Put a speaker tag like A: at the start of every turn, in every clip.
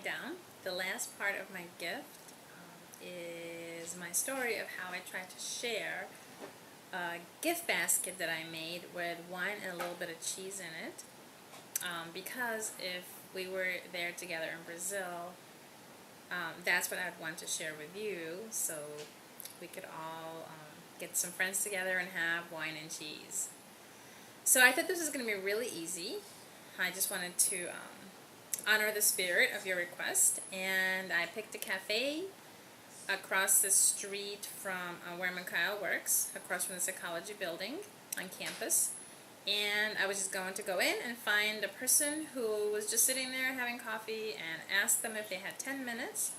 A: down. The last part of my gift is my story of how I tried to share a gift basket that I made with wine and a little bit of cheese in it. Because if we were there together in Brazil, that's what I'd want to share with you, so we could all get some friends together and have wine and cheese. So I thought this was going to be really easy. I just wanted to honor the spirit of your request, and I picked a cafe across the street from where Mikhail works, across from the psychology building on campus. And I was just going to go in and find a person who was just sitting there having coffee and ask them if they had 10 minutes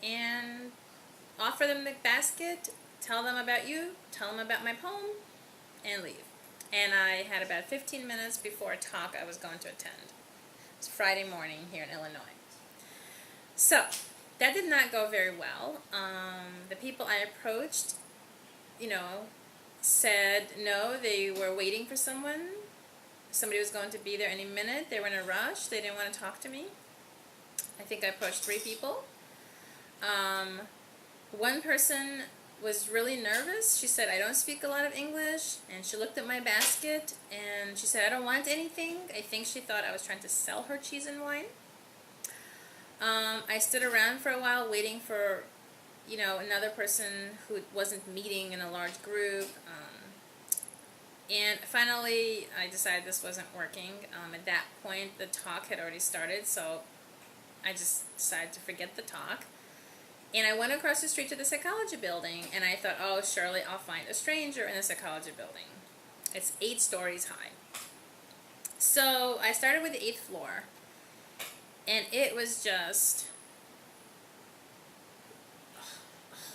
A: and offer them the basket, tell them about you, tell them about my poem, and leave. And I had about 15 minutes before a talk I was going to attend. It's Friday morning here in Illinois. So that did not go very well. The people I approached, said no, they were waiting for someone. Somebody was going to be there any minute. They were in a rush. They didn't want to talk to me. I think I approached 3 people. One person was really nervous. She said, I don't speak a lot of English. And she looked at my basket and she said, I don't want anything. I think she thought I was trying to sell her cheese and wine. I stood around for a while waiting for another person who wasn't meeting in a large group. And finally, I decided this wasn't working. At that point, the talk had already started, so I just decided to forget the talk. And I went across the street to the psychology building, and I thought, oh, surely I'll find a stranger in the psychology building. It's 8 stories high. So I started with the 8th floor, and it was just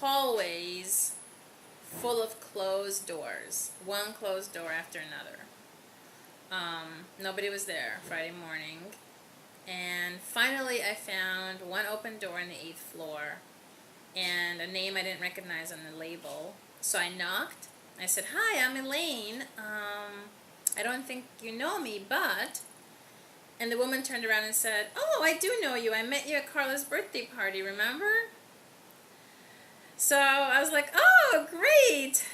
A: hallways full of closed doors, one closed door after another. Nobody was there Friday morning, and finally I found one open door on the 8th floor and a name I didn't recognize on the label. So I knocked. I said, hi, I'm Elaine. I don't think you know me, but... And the woman turned around and said, oh, I do know you. I met you at Carla's birthday party, remember? So I was like, oh, great.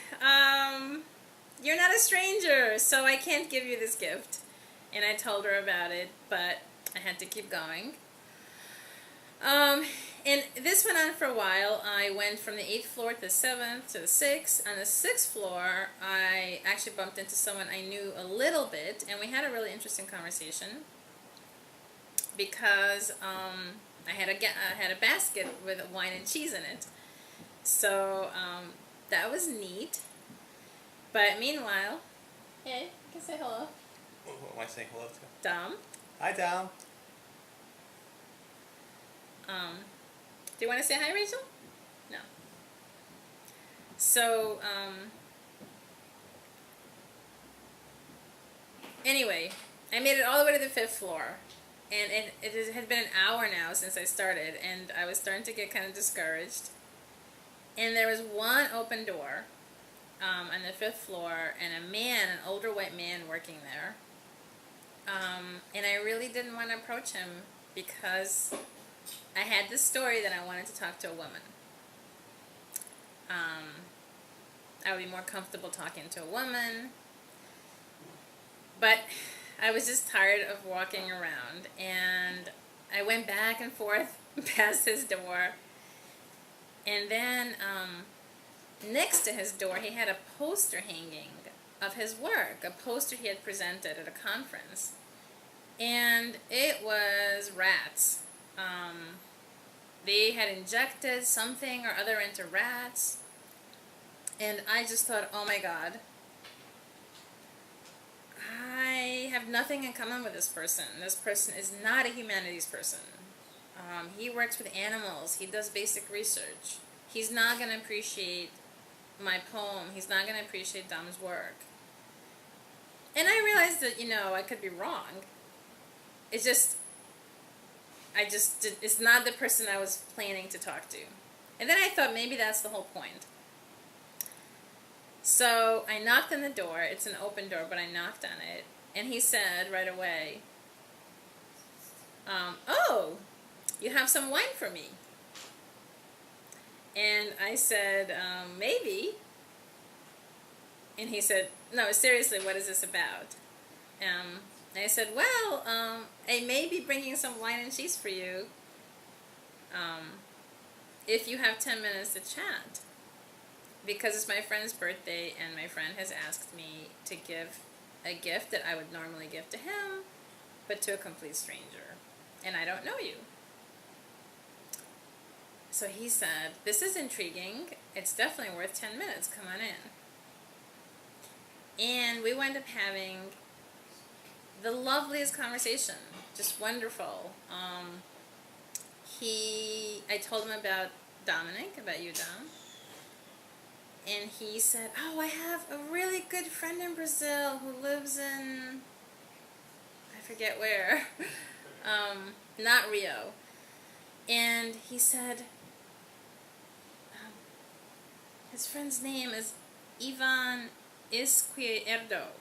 A: You're not a stranger, so I can't give you this gift. And I told her about it, but I had to keep going. And this went on for a while. I went from the 8th floor to the 7th to the 6th. On the 6th floor, I actually bumped into someone I knew a little bit, and we had a really interesting conversation because I had a basket with wine and cheese in it. So that was neat. But meanwhile, hey, you can say hello.
B: What am I saying hello to?
A: Dom.
B: Hi, Dom.
A: Do you want to say hi, Rachel? No. So, anyway, I made it all the way to the 5th floor. And it had been an hour now since I started, and I was starting to get kind of discouraged. And there was one open door on the 5th floor, and a man, an older white man, working there. And I really didn't want to approach him because I had this story that I wanted to talk to a woman. I would be more comfortable talking to a woman. But I was just tired of walking around, and I went back and forth past his door. And then next to his door, he had a poster hanging of his work, a poster he had presented at a conference. And it was rats. They had injected something or other into rats. And I just thought, oh my God, I have nothing in common with this person. This person is not a humanities person. He works with animals. He does basic research. He's not going to appreciate my poem. He's not going to appreciate Dom's work. And I realized that, I could be wrong. It's not the person I was planning to talk to. And then I thought maybe that's the whole point. So I knocked on the door. It's an open door, but I knocked on it. And he said right away, oh, you have some wine for me? And I said, maybe. And he said, no, seriously, what is this about? And I said, well, I may be bringing some wine and cheese for you if you have 10 minutes to chat. Because it's my friend's birthday and my friend has asked me to give a gift that I would normally give to him, but to a complete stranger. And I don't know you. So he said, this is intriguing. It's definitely worth 10 minutes. Come on in. And we wound up having the loveliest conversation. Just wonderful. I told him about Dominic, about you, Dom. And he said, oh, I have a really good friend in Brazil who lives in, I forget where, not Rio. And he said, his friend's name is Ivan Izquierdo,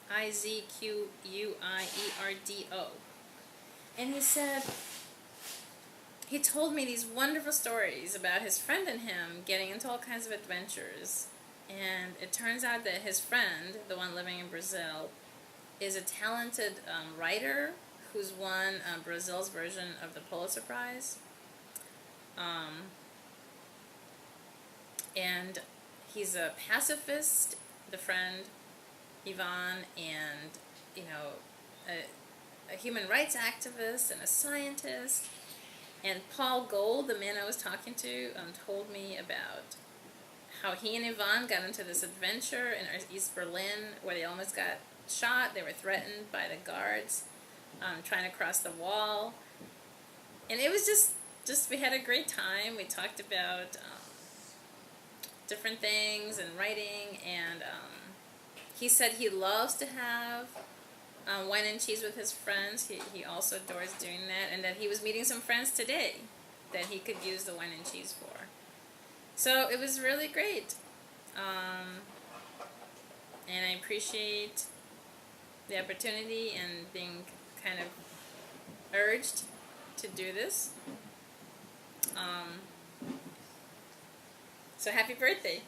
A: Izquierdo. And he said, he told me these wonderful stories about his friend and him getting into all kinds of adventures. And it turns out that his friend, the one living in Brazil, is a talented writer who's won Brazil's version of the Pulitzer Prize. And he's a pacifist, the friend, Ivan, and, you know, a human rights activist and a scientist. And Paul Gold, the man I was talking to, told me about how he and Ivan got into this adventure in East Berlin where they almost got shot. They were threatened by the guards trying to cross the wall. And it was just we had a great time. We talked about different things and writing, and he said he loves to have wine and cheese with his friends. He also adores doing that, and that he was meeting some friends today that he could use the wine and cheese for. So it was really great. And I appreciate the opportunity and being kind of urged to do this. So happy birthday.